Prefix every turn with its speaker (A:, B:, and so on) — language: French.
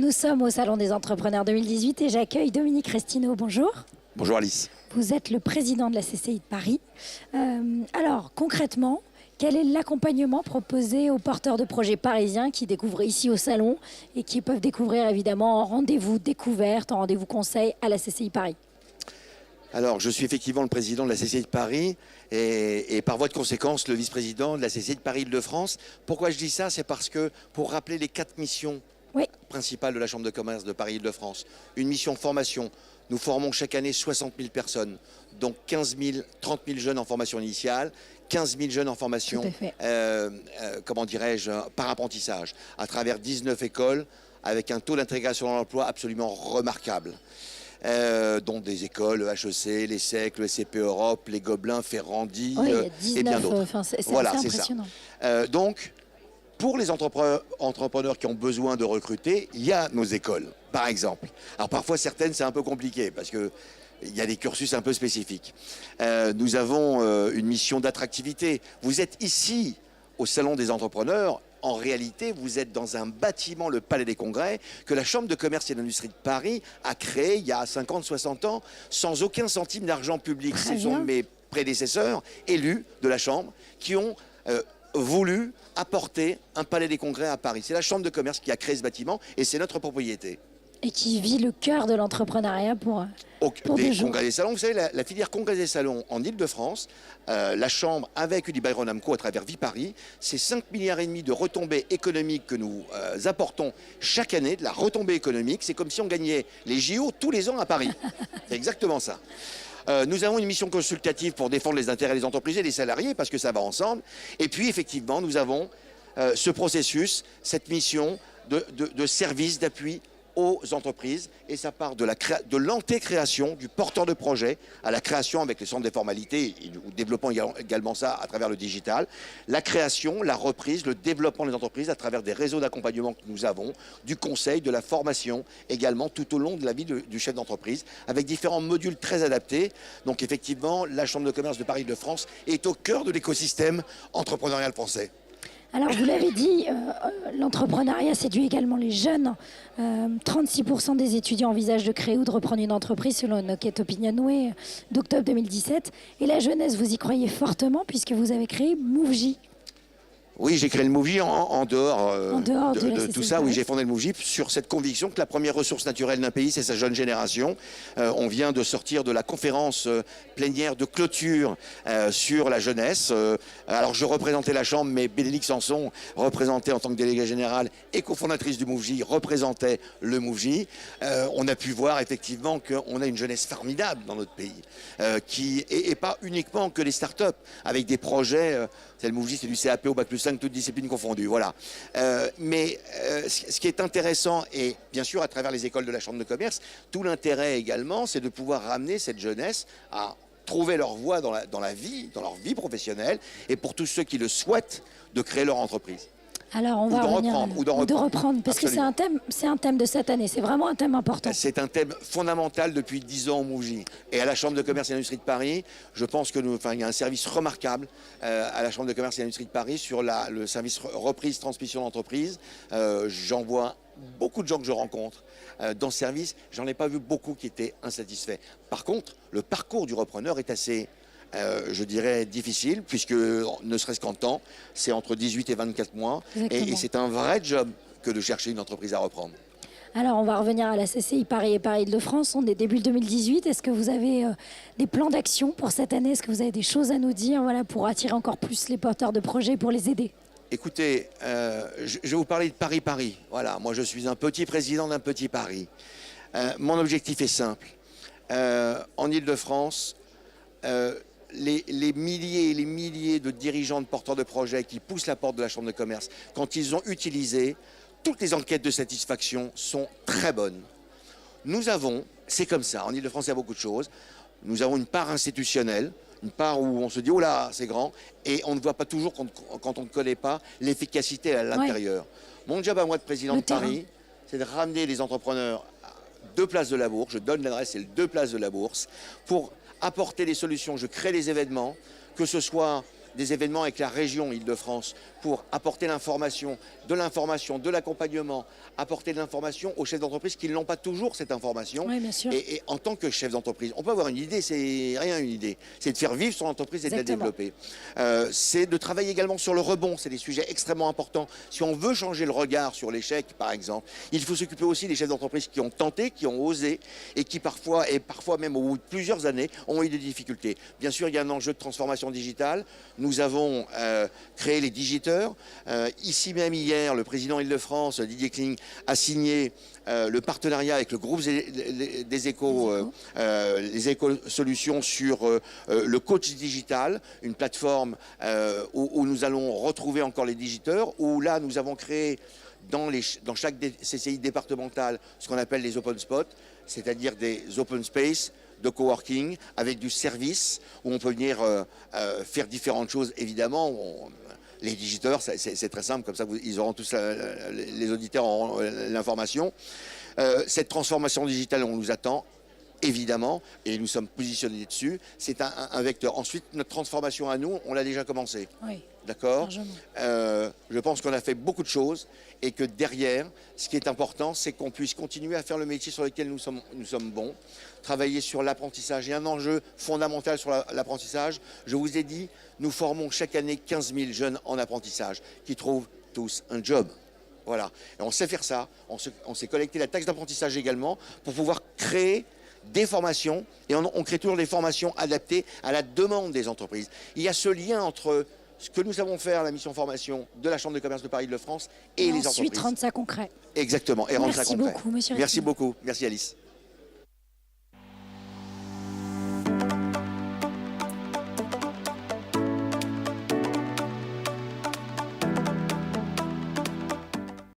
A: Nous sommes au Salon des Entrepreneurs 2018 et j'accueille Dominique Restineau. Bonjour.
B: Bonjour Alice.
A: Vous êtes le président de la CCI de Paris. Alors, concrètement, quel est l'accompagnement proposé aux porteurs de projets parisiens qui découvrent ici au Salon et qui peuvent découvrir évidemment en rendez-vous découverte, en rendez-vous conseil à la CCI Paris?
B: Alors, je suis effectivement le président de la CCI de Paris et par voie de conséquence, le vice-président de la CCI de Paris Île-de-France. Pourquoi je dis ça? C'est parce que pour rappeler les 4 missions principales de la Chambre de commerce de Paris Île-de-France. Une mission formation. Nous formons chaque année 60 000 personnes, donc 30 000 jeunes en formation initiale, 15 000 jeunes en formation, par apprentissage, à travers 19 écoles, avec un taux d'intégration dans l'emploi absolument remarquable. Dont des écoles, le HEC, l'ESSEC, le SCP Europe, les Gobelins, Ferrandi et bien d'autres.
A: Voilà, c'est impressionnant.
B: Donc, pour les entrepreneurs qui ont besoin de recruter, il y a nos écoles, par exemple. Alors parfois, certaines, c'est un peu compliqué parce que il y a des cursus un peu spécifiques. Nous avons une mission d'attractivité. Vous êtes ici, au Salon des Entrepreneurs. En réalité, vous êtes dans un bâtiment, le Palais des Congrès, que la Chambre de commerce et d'industrie de Paris a créé il y a 50-60 ans, sans aucun centime d'argent public. Ce sont mes prédécesseurs, élus de la Chambre, qui ont voulu apporter un Palais des Congrès à Paris. C'est la Chambre de commerce qui a créé ce bâtiment et c'est notre propriété.
A: Et qui vit le cœur de l'entrepreneuriat pour
B: des congrès des salons. Vous savez, la filière congrès des salons en Ile-de-France, la Chambre avec Uli Byron Co à travers Viparis, c'est 5,5 milliards de retombées économiques que nous apportons chaque année, de la retombée économique. C'est comme si on gagnait les JO tous les ans à Paris. C'est exactement ça. Nous avons une mission consultative pour défendre les intérêts des entreprises et des salariés, parce que ça va ensemble. Et puis, effectivement, nous avons ce processus, cette mission de service, d'appui aux entreprises, et ça part de l'anté-création du porteur de projet à la création avec les centres des formalités, et nous développons également ça à travers le digital, la création, la reprise, le développement des entreprises à travers des réseaux d'accompagnement que nous avons, du conseil, de la formation également tout au long de la vie du chef d'entreprise, avec différents modules très adaptés. Donc effectivement, la Chambre de commerce de Paris Île-de-France est au cœur de l'écosystème entrepreneurial français.
A: Alors, vous l'avez dit, l'entrepreneuriat séduit également les jeunes. 36% des étudiants envisagent de créer ou de reprendre une entreprise selon une enquête Opinionway d'octobre 2017. Et la jeunesse, vous y croyez fortement puisque vous avez créé Mouv'J.
B: Oui, j'ai créé le Mouv'J en dehors,
A: de
B: tout ça. Oui, j'ai fondé le Mouv'J sur cette conviction que la première ressource naturelle d'un pays, c'est sa jeune génération. On vient de sortir de la conférence plénière de clôture sur la jeunesse. Alors, je représentais la Chambre, mais Bénédicte Sanson représentait en tant que déléguée générale et cofondatrice du Mouv'J, représentait le Mouv'J. On a pu voir effectivement qu'on a une jeunesse formidable dans notre pays, et pas uniquement que les start-up, avec des projets, c'est le Mouv'J, c'est du CAP au Bac+5, toutes disciplines confondues, voilà. Ce qui est intéressant, et bien sûr à travers les écoles de la Chambre de commerce, tout l'intérêt également, c'est de pouvoir ramener cette jeunesse à trouver leur voie dans la vie, dans leur vie professionnelle, et pour tous ceux qui le souhaitent, de créer leur entreprise.
A: Alors on va reprendre, parce
B: Absolument.
A: que c'est un thème de cette année, c'est vraiment un thème important.
B: C'est un thème fondamental depuis 10 ans au Mouv'J. Et à la Chambre de commerce et d'industrie de Paris, je pense que il y a un service remarquable à la Chambre de commerce et d'industrie de Paris sur le service reprise, transmission d'entreprise. J'en vois beaucoup de gens que je rencontre dans ce service. J'en ai pas vu beaucoup qui étaient insatisfaits. Par contre, le parcours du repreneur est assez... je dirais difficile, puisque ne serait-ce qu'en temps, c'est entre 18 et 24 mois. Et c'est un vrai job que de chercher une entreprise à reprendre.
A: Alors, on va revenir à la CCI Paris et Paris Île-de-France. On est début 2018. Est-ce que vous avez des plans d'action pour cette année? Est-ce que vous avez des choses à nous dire, voilà, pour attirer encore plus les porteurs de projets, pour les aider?
B: Écoutez, je vais vous parler de Paris-Paris. Voilà, moi je suis un petit président d'un petit Paris. Mon objectif est simple. En Île-de-France, les milliers et les milliers de dirigeants, de porteurs de projets qui poussent la porte de la Chambre de commerce, quand ils ont utilisé, toutes les enquêtes de satisfaction sont très bonnes. Nous avons, c'est comme ça, en Île-de-France il y a beaucoup de choses, nous avons une part institutionnelle, une part où on se dit, oh là, c'est grand, et on ne voit pas toujours, quand on ne connaît pas, l'efficacité à l'intérieur. Ouais. Mon job à moi de président de Paris, c'est de ramener les entrepreneurs à 2 places de la Bourse, je donne l'adresse, c'est 2 places de la Bourse, pour apporter des solutions, je crée des événements, que ce soit des événements avec la région Île-de-France pour apporter l'information, de l'accompagnement, apporter de l'information aux chefs d'entreprise qui n'ont pas toujours cette information.
A: Oui, bien sûr.
B: Et en tant que chef d'entreprise, on peut avoir une idée, c'est rien une idée. C'est de faire vivre son entreprise et de la développer. C'est de travailler également sur le rebond. C'est des sujets extrêmement importants. Si on veut changer le regard sur l'échec, par exemple, il faut s'occuper aussi des chefs d'entreprise qui ont tenté, qui ont osé et qui parfois même au bout de plusieurs années, ont eu des difficultés. Bien sûr, il y a un enjeu de transformation digitale. Nous avons créé les digiteurs. Ici même hier, le président Île-de-France, Didier Kling, a signé le partenariat avec le groupe des échos, les éco-solutions sur le coach digital, une plateforme où nous allons retrouver encore les digiteurs, où là nous avons créé dans chaque CCI départementale ce qu'on appelle les open spots, c'est-à-dire des open space de coworking avec du service où on peut venir faire différentes choses évidemment. Les digiteurs, c'est très simple, comme ça ils auront tous, les auditeurs auront l'information. Cette transformation digitale, on nous attend, évidemment, et nous sommes positionnés dessus. C'est un vecteur. Ensuite, notre transformation à nous, on l'a déjà commencé.
A: Oui.
B: D'accord. Je pense qu'on a fait beaucoup de choses et que derrière, ce qui est important, c'est qu'on puisse continuer à faire le métier sur lequel nous sommes bons, travailler sur l'apprentissage. Il y a un enjeu fondamental sur l'apprentissage. Je vous ai dit, nous formons chaque année 15 000 jeunes en apprentissage qui trouvent tous un job. Voilà. Et on sait faire ça. On s'est collecté la taxe d'apprentissage également pour pouvoir créer des formations. Et on crée toujours des formations adaptées à la demande des entreprises. Il y a ce lien entre ce que nous savons faire, la mission formation de la Chambre de commerce de Paris-Île-de-France et les entreprises.
A: Ensuite, rendre ça concret.
B: Exactement, et rendre ça concret.
A: Merci beaucoup, monsieur.
B: Merci beaucoup. Merci Alice.